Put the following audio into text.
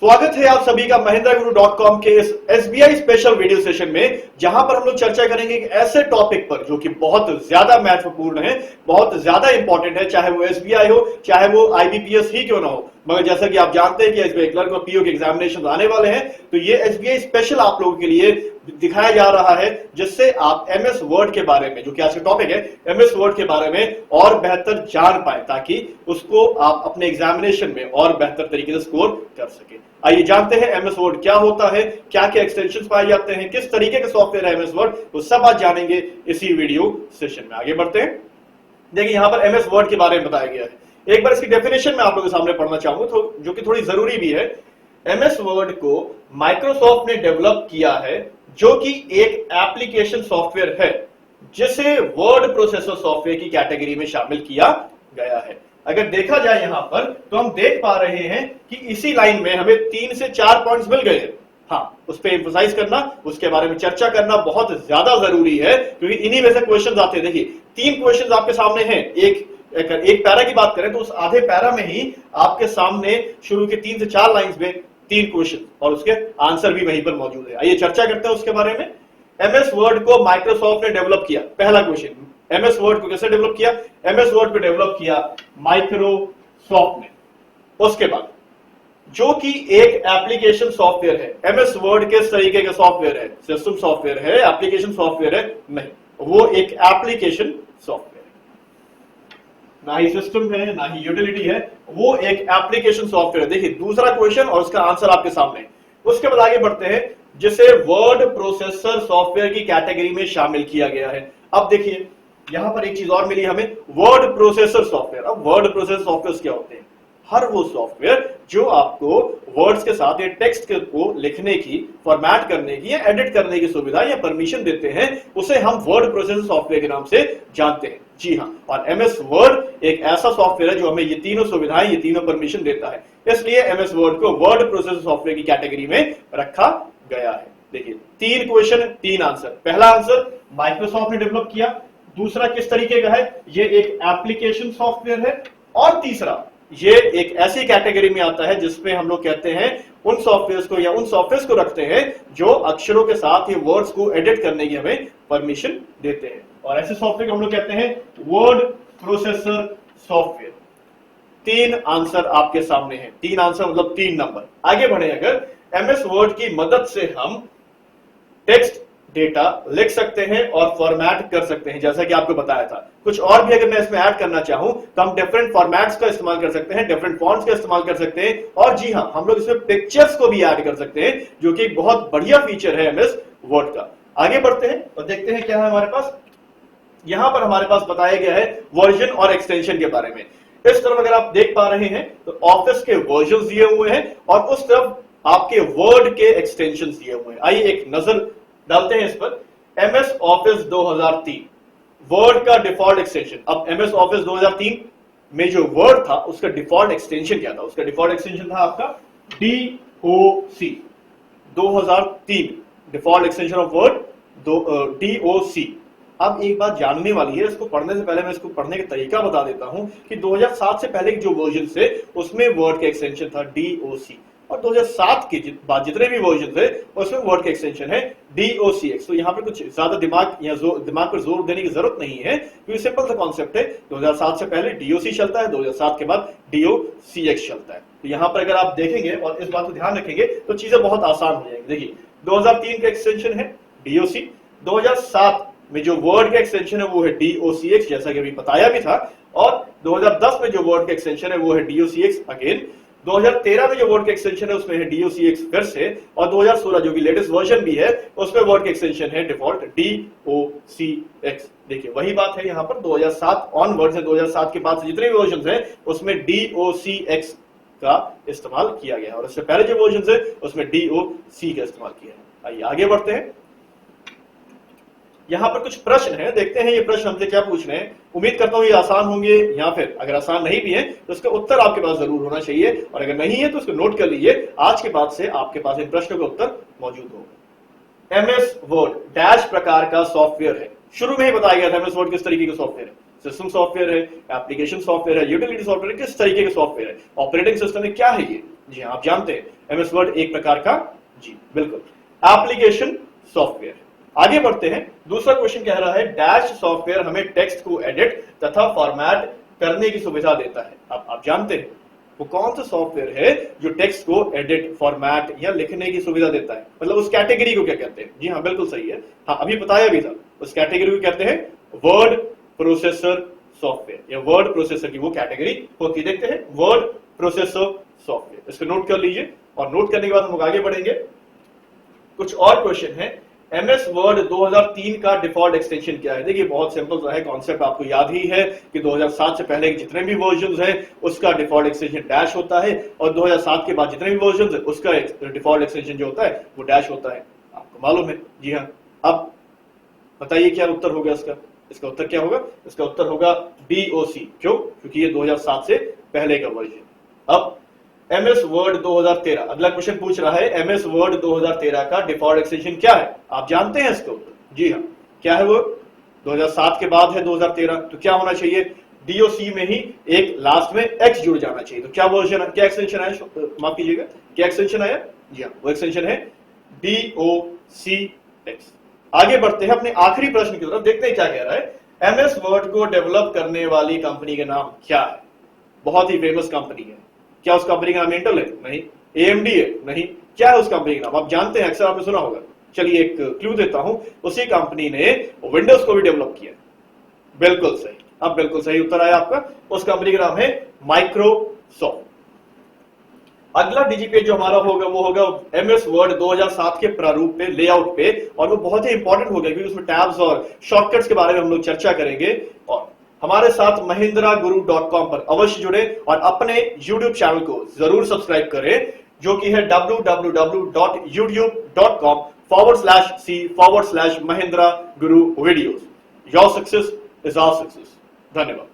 स्वागत है आप सभी का महिंद्रागुरु.com के इस एसबीआई स्पेशल वीडियो सेशन में, जहां पर हम लोग चर्चा करेंगे एक ऐसे टॉपिक पर जो कि बहुत ज्यादा महत्वपूर्ण है, बहुत ज्यादा इंपॉर्टेंट है, चाहे वो एसबीआई हो, चाहे वो आईबीपीएस ही क्यों ना हो। मगर जैसा कि आप जानते हैं कि एसबीआई क्लर्क और पीओ के एग्जामिनेशन आने वाले हैं, तो ये एसबीआई स्पेशल आप लोगों के लिए दिखाया जा रहा है, जिससे आप एमएस वर्ड के बारे में, जो कि आज का टॉपिक है, एमएस वर्ड के बारे में और बेहतर जान पाए, ताकि उसको आप अपने एग्जामिनेशन में और बेहतर तरीके से स्कोर कर सके। आइए जानते हैं एमएस वर्ड क्या होता है, क्या क्या एक्सटेंशंस पाए जाते हैं, किस तरीके का सॉफ्टवेयर है एमएस वर्ड, वो सब आज जानेंगे इसी वीडियो सेशन में। आगे बढ़ते हैं। देखिए यहां पर एमएस वर्ड के बारे में बताया गया है। एक बार इसकी डेफिनेशन मैं आप लोगों के सामने पढ़ना चाहूंगा, तो जो कि थोड़ी जरूरी भी है। एमएस वर्ड को माइक्रोसॉफ्ट ने डेवलप किया है, जो कि एक एप्लीकेशन सॉफ्टवेयर है, जिसे वर्ड प्रोसेसर सॉफ्टवेयर की कैटेगरी में शामिल किया गया है। अगर देखा जाए यहां पर, तो हम देख पा रहे हैं कि इसी लाइन में हमें 3 से 4 पॉइंट्स मिल गए हैं। हाँ, उस पर एम्फसाइज करना, उसके बारे में चर्चा करना बहुत ज्यादा जरूरी है, क्योंकि इन्हीं में से क्वेश्चन आते हैं। देखिए 3 क्वेश्चन आपके सामने हैं। एक पैरा की बात करें तो उस आधे पैरा में ही आपके सामने शुरू के 3 से 4 लाइंस में 3 क्वेश्चन और उसके आंसर भी वहीं पर मौजूद है। आइए चर्चा करते हैं उसके बारे में। एमएस वर्ड को माइक्रोसॉफ्ट ने डेवलप किया। पहला क्वेश्चन, एमएस वर्ड को कैसे डेवलप किया? एमएस वर्ड को डेवलप किया माइक्रोसॉफ्ट ने। उसके बाद जो कि एक एप्लीकेशन सॉफ्टवेयर है, एमएस वर्ड किस तरीके का सॉफ्टवेयर है? सिस्टम सॉफ्टवेयर है, एप्लीकेशन सॉफ्टवेयर है? नहीं, वो एक एप्लीकेशन सॉफ्टवेयर है, ना ही सिस्टम है, ना ही यूटिलिटी है, वो एक एप्लीकेशन सॉफ्टवेयर है। देखिए दूसरा क्वेश्चन और उसका आंसर आपके सामने। उसके बाद आगे बढ़ते हैं, जिसे वर्ड प्रोसेसर सॉफ्टवेयर की कैटेगरी में शामिल किया गया है। अब देखिए यहां पर एक चीज और मिली हमें, वर्ड प्रोसेसर सॉफ्टवेयर। अब वर्ड प्रोसेसर सॉफ्टवेयर क्या होते हैं? हर वो सॉफ्टवेयर जो आपको वर्ड्स के साथ या टेक्स्ट को लिखने की, फॉर्मेट करने की या एडिट करने की सुविधा या परमिशन देते हैं, उसे हम वर्ड प्रोसेसर सॉफ्टवेयर के नाम से जानते हैं। जी हां, और एमएस वर्ड एक ऐसा सॉफ्टवेयर है जो हमें ये तीनों सुविधाएं, ये तीनों परमिशन देता है। इसलिए एमएस वर्ड को वर्ड प्रोसेसर सॉफ्टवेयर की कैटेगरी में रखा गया है। देखिए 3 क्वेश्चन 3 आंसर। पहला आंसर माइक्रोसॉफ्ट ने डेवलप किया, दूसरा किस तरीके का है, ये एक एप्लीकेशन सॉफ्टवेयर है, और तीसरा ये एक ऐसी कैटेगरी में आता है जिसमें हम लोग कहते हैं उन सॉफ्टवेयर्स को या उन सॉफ्टवेयर्स को रखते हैं जो अक्षरों के साथ ये वर्ड्स को एडिट करने की हमें परमिशन देते हैं, और ऐसे सॉफ्टवेयर को हम लोग कहते हैं वर्ड प्रोसेसर सॉफ्टवेयर। 3 आंसर आपके सामने हैं। 3 आंसर मतलब 3 नंबर। आगे बढ़े, अगर एमएस वर्ड की मदद से हम टेक्स्ट डेटा लिख सकते हैं और फॉर्मेट कर सकते हैं, जैसा कि आपको बताया था। कुछ और भी अगर मैं इसमें ऐड करना चाहूं तो हम डिफरेंट फॉर्मेट्स का इस्तेमाल कर सकते हैं, डिफरेंट फॉन्ट्स का इस्तेमाल कर सकते हैं, और जी हां, हम लोग इसमें पिक्चर्स को भी ऐड कर सकते हैं, जो कि एक बहुत बढ़िया फीचर है एमएस वर्ड का। आगे बढ़ते हैं और देखते हैं क्या है हमारे पास। यहां पर हमारे पास बताया गया है वर्जन और एक्सटेंशन के बारे में। इस तरफ अगर आप देख पा रहे हैं तो ऑफिस के वर्जन दिए हुए हैं, और उस तरफ आपके वर्ड के एक्सटेंशन दिए हुए हैं। आइए एक नजर डालते हैं इस पर। एमएस ऑफिस 2003 वर्ड का डिफॉल्ट एक्सटेंशन। अब एमएस ऑफिस 2003 में जो वर्ड था उसका डिफॉल्ट एक्सटेंशन क्या था? उसका डिफॉल्ट एक्सटेंशन था आपका DOC। 2003 default extension of word DOC। अब एक बात जानने वाली है, इसको पढ़ने से पहले मैं इसको पढ़ने का तरीका बता देता हूं कि 2007 से पहले जो वर्जन थे उसमें वर्ड का एक्सटेंशन था DOC, और 2007 के बाद जितने भी वर्जन थे उसमें वर्ड का एक्सटेंशन है DOCX। तो यहाँ पे कुछ ज्यादा दिमाग पर जोर देने की जरूरत नहीं है, क्योंकि सिंपल सा कॉन्सेप्ट है। 2007 से पहले DOC चलता है, 2007 के बाद DOCX चलता है। तो यहाँ पर अगर आप देखेंगे और इस बात को ध्यान रखेंगे तो चीजें बहुत आसान हो जाएंगी। देखिए 2003 का एक्सटेंशन है DOC, 2007 में जो वर्ड का एक्सटेंशन है वो है DOCX, जैसा कि अभी बताया भी था, और 2010 में जो वर्ड का एक्सटेंशन है वो है DOCX अगेन। 2013 में जो वर्ड का एक्सटेंशन है उसमें है DOCX फिर से, और 2016 जो कि लेटेस्ट वर्जन भी है उसमें वर्ड का एक्सटेंशन है डिफॉल्ट DOCX। देखिए वही बात है यहाँ पर। 2007 ऑनवर्ड से 2007 के बाद से जितने भी वर्जन हैं उसमें DOCX का इस्तेमाल किया गया है, और इससे पहले जो वर्जन है उसमें DOC का इस्तेमाल किया है। आइए आगे बढ़ते हैं। यहां पर कुछ प्रश्न हैं, देखते हैं ये प्रश्न हमसे क्या पूछ रहे हैं। उम्मीद करता हूं ये आसान होंगे, या फिर अगर आसान नहीं भी है तो इसका उत्तर आपके पास जरूर होना चाहिए, और अगर नहीं है तो इसको नोट कर लीजिए। आज के बाद से आपके पास इन प्रश्नों का उत्तर मौजूद होगा। एमएस वर्ड डैश प्रकार का सॉफ्टवेयर है। शुरू में ही बताया गया था एमएस वर्ड किस तरीके का सॉफ्टवेयर है। सिस्टम सॉफ्टवेयर है, एप्लीकेशन सॉफ्टवेयर है, यूटिलिटी सॉफ्टवेयर है, किस तरीके का सॉफ्टवेयर है, ऑपरेटिंग सिस्टम है, क्या है ये? जी आप जानते हैं एमएस वर्ड एक प्रकार का, जी बिल्कुल, एप्लीकेशन सॉफ्टवेयर। आगे बढ़ते हैं, दूसरा क्वेश्चन कह रहा है डैश सॉफ्टवेयर हमें टेक्स्ट को एडिट तथा फॉर्मेट करने की सुविधा देता है। अब आप जानते हैं वो कौन सा सॉफ्टवेयर है जो टेक्स्ट को एडिट, फॉर्मेट या लिखने की सुविधा देता है, मतलब उस कैटेगरी को क्या कहते हैं? जी हाँ बिल्कुल सही है, हाँ अभी बताया भी था, उस कैटेगरी को कहते हैं वर्ड प्रोसेसर सॉफ्टवेयर, या वर्ड प्रोसेसर की वो कैटेगरी होती है। देखते हैं वर्ड प्रोसेसर सॉफ्टवेयर, इसको नोट कर लीजिए और नोट करने के बाद हम आगे बढ़ेंगे। कुछ और क्वेश्चन है, एमएस वर्ड 2003 का डिफॉल्ट एक्सटेंशन क्या है? देखिए बहुत सिंपल सा है, कॉन्सेप्ट आपको याद ही है कि 2007 से पहले जितने भी वर्जन्स हैं उसका डिफॉल्ट एक्सटेंशन डैश होता है, और 2007 के बाद जितने भी वर्जन्स हैं उसका डिफॉल्ट एक्सटेंशन जो होता है वो डैश होता है, आपको मालूम है। जी हाँ, अब बताइए क्या उत्तर होगा इसका? इसका उत्तर क्या होगा? इसका उत्तर होगा DOC। क्यों? क्योंकि ये 2007 से पहले का वर्जन। अब एमएस वर्ड 2013, अगला क्वेश्चन पूछ रहा है एमएस वर्ड 2013 का डिफॉल्ट एक्सटेंशन क्या है? आप जानते हैं इसको? जी हाँ, क्या है वो? 2007 के बाद है 2013, तो क्या होना चाहिए? DOC में ही एक लास्ट में X जुड़ जाना चाहिए। तो क्या वर्जन, क्या एक्सटेंशन आया, माफ कीजिएगा, क्या एक्सटेंशन आया? जी हाँ, वो एक्सटेंशन है DOCX। आगे बढ़ते हैं अपने आखिरी प्रश्न की तरफ, देखते हैं क्या कह रहा है। एमएस वर्ड को डेवलप करने वाली कंपनी का नाम क्या है? बहुत ही फेमस कंपनी है। क्या उस कंपनी का नाम इंटेल है? नहीं। AMD है? नहीं। क्या है उस कंपनी का नाम? आप जानते हैं, अक्सर आपने सुना होगा। चलिए एक क्लू देता हूं, उसी कंपनी ने विंडोज को भी डेवलप किया। बिल्कुल सही, अब बिल्कुल सही उत्तर आया आपका, उस कंपनी का नाम है माइक्रोसॉफ्ट। अगला डिजिपेज जो हमारा होगा वो होगा एमएस वर्ड 2007 के प्रारूप पे, लेआउट पे, और वो बहुत ही इंपॉर्टेंट होगा क्योंकि उसमें टैब्स और शॉर्टकट्स के बारे में हम लोग चर्चा करेंगे। और हमारे साथ mahindraguru.com पर अवश्य जुड़े और अपने YouTube चैनल को जरूर सब्सक्राइब करें, जो कि है www.youtube.com/c/Mahindra Guru Videos। Your success is our success। धन्यवाद।